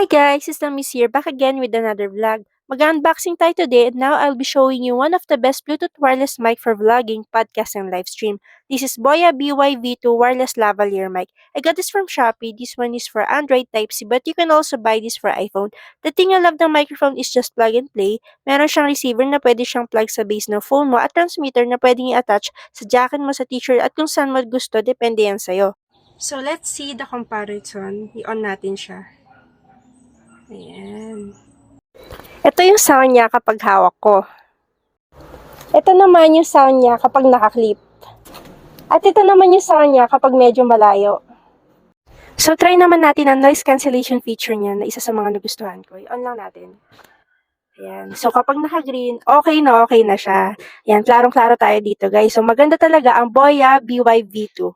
Hi guys, it's Miss here back again with another vlog. Mag-unboxing tayo today and now I'll be showing you one of the best Bluetooth wireless mic for vlogging, podcast, and live stream. This is Boya BY-V2 wireless lavalier mic. I got this from Shopee. This one is for Android Type-C but you can also buy this for iPhone. The thing I love ng microphone is just plug and play. Meron siyang receiver na pwede siyang plug sa base ng phone mo at transmitter na pwedeng i-attach sa jacket mo, sa t-shirt at kung saan mo gusto, depende yan sa'yo. So let's see the comparison. I-on natin siya. Ayan. Ito yung sound niya kapag hawak ko. Ito naman yung sound niya kapag nakaklip. At ito naman yung sound niya kapag medyo malayo. So, try naman natin ang noise cancellation feature niya na isa sa mga nagustuhan ko. I-on lang natin. Ayan. So, kapag naka-green, okay na siya. Ayan, klarong-klaro tayo dito, guys. So, maganda talaga ang Boya BY-V2.